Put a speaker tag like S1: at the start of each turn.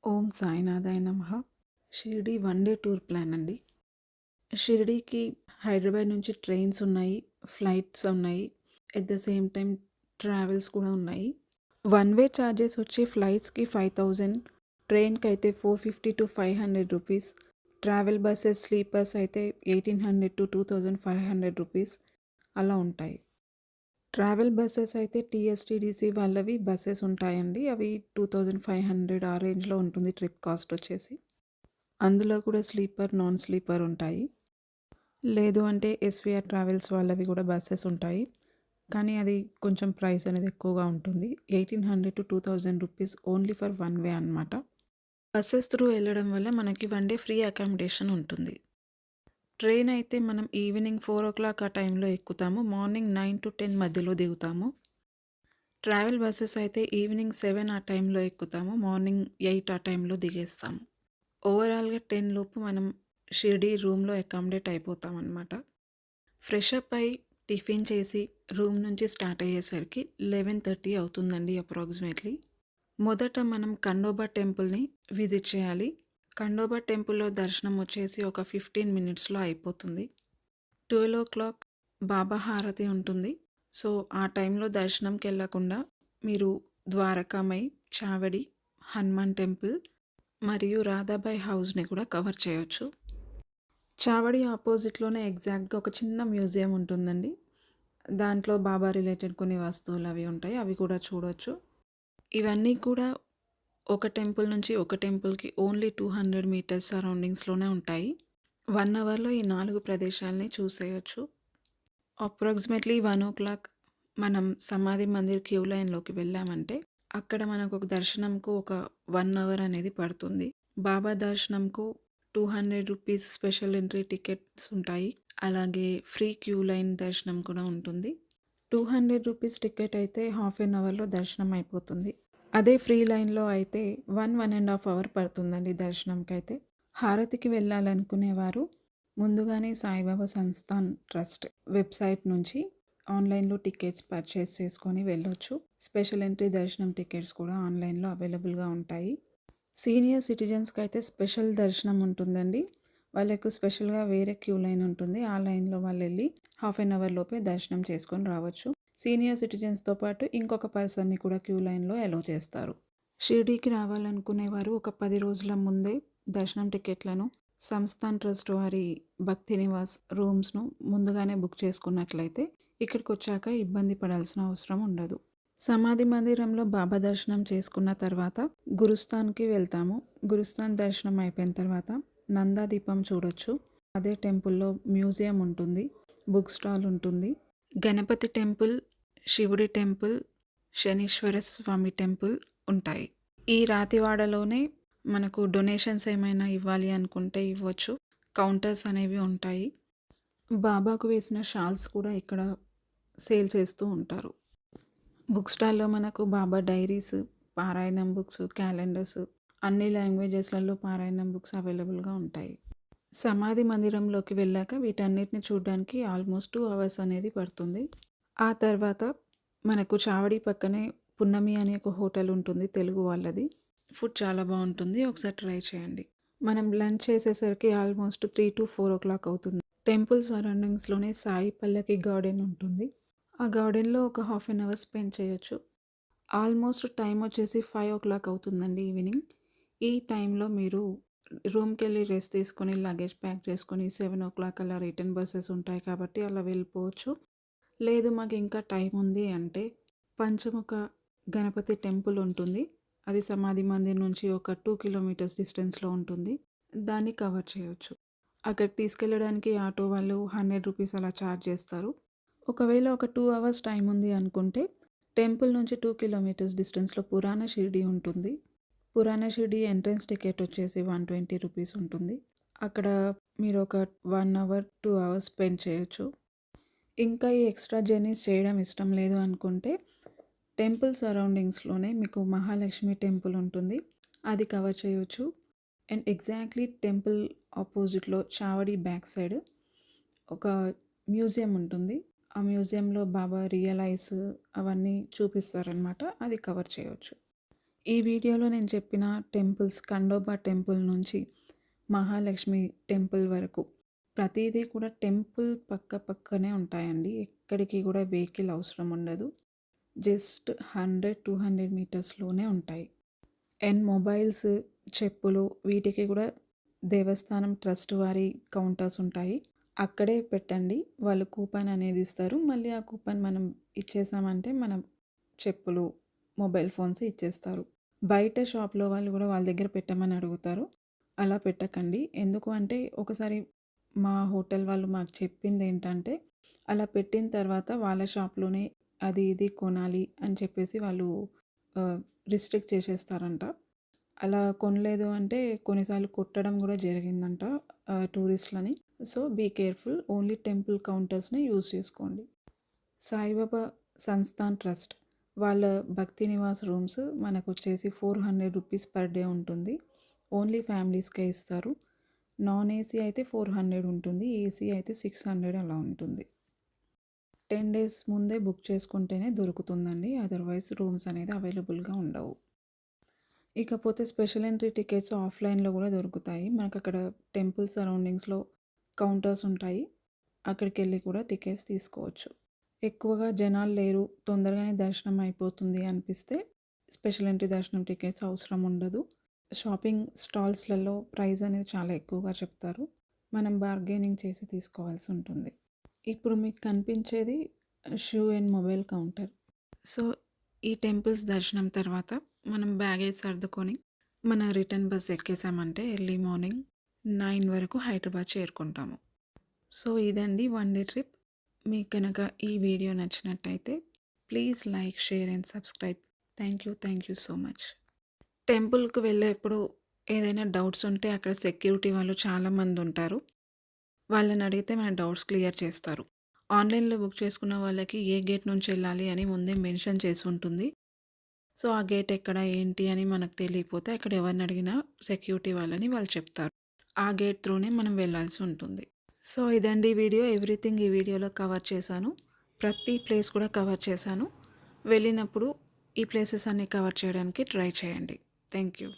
S1: ఓం సాయినాథాయ నమః. Shirdi one day tour plan అండి. షిరిడీకి హైదరాబాద్ నుంచి ట్రైన్స్ ఉన్నాయి, ఫ్లైట్స్ ఉన్నాయి. At the same time travels కూడా ఉన్నాయి. వన్ వే చార్జెస్ వచ్చి ఫ్లైట్స్‌కి 5000, ట్రైన్‌కైతే 450-500 రూపీస్. ట్రావెల్ బసెస్ స్లీపర్స్ అయితే 1800-2500 రూపీస్ అలా ఉంటాయి. ట్రావెల్ బసెస్ అయితే టీఎస్‌టీడీసీ వాళ్ళవి బసెస్ ఉంటాయండి. అవి 2500 ఆ రేంజ్‌లో ఉంటుంది ట్రిప్ కాస్ట్ వచ్చేసి. అందులో కూడా స్లీపర్, నాన్ స్లీపర్ ఉంటాయి. లేదు అంటే ఎస్‌వీఆర్ ట్రావెల్స్ వాళ్ళవి కూడా బసెస్ ఉంటాయి. కానీ అది కొంచెం ప్రైస్ అనేది ఎక్కువగా ఉంటుంది. 1800-2000 rupees only for one way అనమాట. బసెస్ త్రూ వెళ్ళడం వల్ల మనకి వన్ డే ఫ్రీ అకామిడేషన్ ఉంటుంది. ట్రైన్ అయితే మనం ఈవినింగ్ 4:00 ఆ టైంలో ఎక్కుతాము. మార్నింగ్ 9-10 మధ్యలో దిగుతాము. ట్రావెల్ బసెస్ అయితే ఈవినింగ్ 7 ఆ టైంలో ఎక్కుతాము. మార్నింగ్ 8 ఆ టైంలో దిగేస్తాము. ఓవరాల్‌గా 10 లోపు మనం షిరిడీ రూమ్‌లో అకామిడేట్ అయిపోతామనమాట. ఫ్రెష్ అప్ అయ్యి టిఫిన్ చేసి రూమ్ నుంచి స్టార్ట్ అయ్యేసరికి 11:30 అవుతుందండి అప్రాక్సిమేట్‌లీ. మొదట మనం ఖండోబా టెంపుల్‌ని విజిట్ చేయాలి. ఖండోబా టెంపుల్‌లో దర్శనం వచ్చేసి ఒక 15 మినిట్స్‌లో అయిపోతుంది. 12:00 బాబా హారతి ఉంటుంది. సో, ఆ టైంలో దర్శనంకెళ్ళకుండా మీరు ద్వారకామై, చావడి, హనుమాన్ టెంపుల్ మరియు రాధాబాయి హౌస్‌ని కూడా కవర్ చేయొచ్చు. చావడి ఆపోజిట్‌లోనే ఎగ్జాక్ట్‌గా ఒక చిన్న మ్యూజియం ఉంటుందండి. దాంట్లో బాబా రిలేటెడ్ కొన్ని వస్తువులు అవి ఉంటాయి. అవి కూడా చూడొచ్చు. ఇవన్నీ కూడా ఒక టెంపుల్ నుంచి ఒక టెంపుల్‌కి ఓన్లీ 200 మీటర్స్ సరౌండింగ్స్‌లోనే ఉంటాయి. 1 అవర్‌లో ఈ 4 ప్రదేశాలని చూసేయొచ్చు. అప్రాక్సిమేట్‌లీ 1:00 మనం సమాధి మందిర్ క్యూ లైన్‌లోకి వెళ్ళామంటే, అక్కడ మనకు ఒక దర్శనంకు ఒక 1 అవర్ అనేది పడుతుంది. బాబా దర్శనంకు 200 రూపీస్ స్పెషల్ ఎంట్రీ టికెట్స్ ఉంటాయి. అలాగే ఫ్రీ క్యూ లైన్ దర్శనం కూడా ఉంటుంది. 200 రూపీస్ టికెట్ అయితే హాఫ్ ఎన్ అవర్‌లో దర్శనం అయిపోతుంది. అదే ఫ్రీ లైన్‌లో అయితే 1 అవర్ పడుతుందండి దర్శనంకైతే. హారతికి వెళ్ళాలనుకునేవారు ముందుగానే సాయిబాబా సంస్థాన్ ట్రస్ట్ వెబ్‌సైట్ నుంచి ఆన్‌లైన్‌లో టికెట్స్ పర్చేస్ చేసుకొని వెళ్ళొచ్చు. స్పెషల్ ఎంట్రీ దర్శనం టికెట్స్ కూడా ఆన్‌లైన్‌లో అవైలబుల్‌గా ఉంటాయి. సీనియర్ సిటిజన్స్‌కైతే స్పెషల్ దర్శనం ఉంటుందండి. వాళ్ళకు స్పెషల్‌గా వేరే క్యూ లైన్ ఉంటుంది. ఆ లైన్‌లో వాళ్ళెళ్ళి హాఫ్ ఎన్ అవర్ లోపే దర్శనం చేసుకొని రావచ్చు. సీనియర్ సిటిజన్స్‌తో పాటు ఇంకొక పర్సన్‌ని కూడా క్యూ లైన్‌లో అలౌ చేస్తారు. షిరిడీకి రావాలనుకునేవారు ఒక 10 రోజుల ముందే దర్శనం టికెట్లను సంస్థాన్ ట్రస్ట్ వారి భక్తి నివాస్ రూమ్స్‌ను ముందుగానే బుక్ చేసుకున్నట్లయితే ఇక్కడికొచ్చాక ఇబ్బంది పడాల్సిన అవసరం ఉండదు. సమాధి మందిరంలో బాబా దర్శనం చేసుకున్న తర్వాత గురుస్థాన్‌కి వెళ్తాము. గురుస్థాన్ దర్శనం అయిపోయిన తర్వాత నందా దీపం చూడొచ్చు. అదే టెంపుల్‌లో మ్యూజియం ఉంటుంది. బుక్ స్టాల్ ఉంటుంది. గణపతి టెంపుల్, శివుడి టెంపుల్, శనీశ్వర స్వామి టెంపుల్ ఉంటాయి. ఈ రాతివాడలోనే మనకు డొనేషన్స్ ఏమైనా ఇవ్వాలి అనుకుంటే ఇవ్వచ్చు. కౌంటర్స్ అనేవి ఉంటాయి. బాబాకు వేసిన షాల్స్ కూడా ఇక్కడ సేల్ చేస్తూ ఉంటారు. బుక్ స్టాల్‌లో మనకు బాబా డైరీస్, పారాయణం బుక్స్, క్యాలెండర్స్ అన్ని లాంగ్వేజెస్‌లలో పారాయణం బుక్స్ అవైలబుల్‌గా ఉంటాయి. సమాధి మందిరంలోకి వెళ్ళాక వీటన్నిటిని చూడడానికి ఆల్మోస్ట్ 2 అవర్స్ అనేది పడుతుంది. ఆ తర్వాత మనకు చావడి పక్కనే పున్నమి అనే ఒక హోటల్ ఉంటుంది తెలుగు వాళ్ళది. ఫుడ్ చాలా బావుంటుంది. ఒకసారి ట్రై చేయండి. మనం లంచ్ చేసేసరికి ఆల్మోస్ట్ 3-4 అవుతుంది. టెంపుల్ సరౌండింగ్స్‌లోనే సాయి పల్లకి గార్డెన్ ఉంటుంది. ఆ గార్డెన్‌లో ఒక హాఫ్ ఎన్ అవర్ స్పెండ్ చేయొచ్చు. ఆల్మోస్ట్ టైం వచ్చేసి 5:00 అవుతుందండి ఈవినింగ్. ఈ టైంలో మీరు రూమ్‌కెళ్ళి రెస్ట్ తీసుకొని, లగేజ్ ప్యాక్ చేసుకొని 7:00 అలా రిటర్న్ బసెస్ ఉంటాయి కాబట్టి అలా వెళ్ళిపోవచ్చు. లేదు మాకు ఇంకా టైం ఉంది అంటే పంచముఖ గణపతి టెంపుల్ ఉంటుంది. అది సమాధి మందిర్ నుంచి ఒక 2 కిలోమీటర్స్ డిస్టెన్స్‌లో ఉంటుంది. దాన్ని కవర్ చేయొచ్చు. అక్కడికి తీసుకెళ్ళడానికి ఆటో వాళ్ళు 100 రూపీస్ అలా ఛార్జ్ చేస్తారు. ఒకవేళ ఒక 2 అవర్స్ టైం ఉంది అనుకుంటే టెంపుల్ నుంచి 2 కిలోమీటర్స్ డిస్టెన్స్‌లో పురాణ షిరిడీ ఉంటుంది. పురాణ షిరిడీ ఎంట్రన్స్ టికెట్ వచ్చేసి 120 రూపీస్ ఉంటుంది. అక్కడ మీరు ఒక 1 అవర్, 2 అవర్స్ స్పెండ్ చేయొచ్చు. ఇంకా ఈ ఎక్స్‌ట్రా జర్నీస్ చేయడం ఇష్టం లేదు అనుకుంటే టెంపుల్ సరౌండింగ్స్‌లోనే మీకు మహాలక్ష్మి టెంపుల్ ఉంటుంది. అది కవర్ చేయొచ్చు. అండ్ ఎగ్జాక్ట్‌లీ టెంపుల్ ఆపోజిట్‌లో చావడి బ్యాక్ సైడ్ ఒక మ్యూజియం ఉంటుంది. ఆ మ్యూజియంలో బాబా రియల్ ఐస్ అవన్నీ చూపిస్తారనమాట. అది కవర్ చేయొచ్చు. ఈ వీడియోలో నేను చెప్పిన టెంపుల్స్ ఖండోబా టెంపుల్ నుంచి మహాలక్ష్మి టెంపుల్ వరకు ప్రతీదీ కూడా టెంపుల్ పక్కనే ఉంటాయండి. ఎక్కడికి కూడా వెహికల్ అవసరం ఉండదు. జస్ట్ 100-200 మీటర్స్‌లోనే ఉంటాయి. అండ్ మొబైల్స్, చెప్పులు వీటికి కూడా దేవస్థానం ట్రస్ట్ వారి కౌంటర్స్ ఉంటాయి. అక్కడే పెట్టండి. వాళ్ళు కూపన్ అనేది ఇస్తారు. మళ్ళీ ఆ కూపన్ మనం ఇచ్చేసామంటే మనం చెప్పులు, మొబైల్ ఫోన్స్ ఇచ్చేస్తారు. బయట షాప్‌లో వాళ్ళు గూడా వాళ్ళ దగ్గర పెట్టమని అడుగుతారు. అలా పెట్టకండి. ఎందుకు అంటే ఒకసారి మా హోటల్ వాళ్ళు మాకు చెప్పిందేంటంటే, అలా పెట్టిన తర్వాత వాళ్ళ షాప్‌లోనే అది ఇది కొనాలి అని చెప్పేసి వాళ్ళు ఆహ్, రిస్ట్రిక్ట్ చేసేస్తారంట. అలా కొనలేదు అంటే కొన్నిసార్లు కొట్టడం గూడా జరిగిందంట టూరిస్ట్‌లని. So, be careful. Only temple కౌంటర్స్‌ని యూజ్ చేసుకోండి. సాయిబాబా సంస్థాన్ ట్రస్ట్ వాళ్ళ భక్తి నివాస్ రూమ్స్ మనకొచ్చేసి ₹400 పర్ డే ఉంటుంది. ఓన్లీ ఫ్యామిలీస్‌కే ఇస్తారు. నాన్ ఏసీ అయితే 400 ఉంటుంది. ఏసీ అయితే 600 అలా ఉంటుంది. 10 డేస్ ముందే బుక్ చేసుకుంటేనే దొరుకుతుందండి. అదర్‌వైజ్ రూమ్స్ అనేది అవైలబుల్‌గా ఉండవు. ఇకపోతే స్పెషల్ ఎంట్రీ టికెట్స్ ఆఫ్‌లైన్‌లో గూడా దొరుకుతాయి. మనకక్కడ టెంపుల్ సరౌండింగ్స్‌లో కౌంటర్స్ ఉంటాయి. అక్కడికెళ్ళి కూడా టికెట్స్ తీసుకోవచ్చు. ఎక్కువగా జనాలు లేరు, తొందరగానే దర్శనం అయిపోతుంది అనిపిస్తే స్పెషల్ ఎంట్రీ దర్శనం టికెట్స్ అవసరం ఉండదు. షాపింగ్ స్టాల్స్‌లలో ప్రైస్ అనేది చాలా ఎక్కువగా చెప్తారు. మనం బార్గెనింగ్ చేసి తీసుకోవాల్సి ఉంటుంది. ఇప్పుడు మీకు కనిపించేది shoe and mobile counter. So, ఈ టెంపుల్స్ దర్శనం తర్వాత మనం బ్యాగేజ్ సర్దుకొని మన రిటర్న్ బస్ ఎక్కేసామంటే ఎర్లీ మార్నింగ్ 9 వరకు హైదరాబాద్ చేరుకుంటాము. సో, ఇదండి వన్ డే ట్రిప్. మీకు కనుక ఈ వీడియో నచ్చినట్టయితే please like, share and subscribe. Thank you so much. టెంపుల్‌కి వెళ్ళేప్పుడు ఏదైనా డౌట్స్ ఉంటే అక్కడ సెక్యూరిటీ వాళ్ళు చాలామంది ఉంటారు. వాళ్ళని అడిగితే మన డౌట్స్ క్లియర్ చేస్తారు. ఆన్‌లైన్‌లో బుక్ చేసుకున్న వాళ్ళకి ఏ గేట్ నుంచి వెళ్ళాలి అని ముందే మెన్షన్ చేసి ఉంటుంది. సో, ఆ గేట్ ఎక్కడ ఏంటి అని మనకు తెలియకపోతే అక్కడ ఎవరిని అడిగినా సెక్యూరిటీ వాళ్ళని వాళ్ళు చెప్తారు. ఆ గేట్ త్రూనే మనం వెళ్ళాల్సి ఉంటుంది. సో, ఇదండి వీడియో. ఎవ్రీథింగ్ ఈ వీడియోలో కవర్ చేశాను. ప్రతి ప్లేస్ కూడా కవర్ చేశాను. వెళ్ళినప్పుడు ఈ ప్లేసెస్ అన్నీ కవర్ చేయడానికి ట్రై చేయండి. Thank you.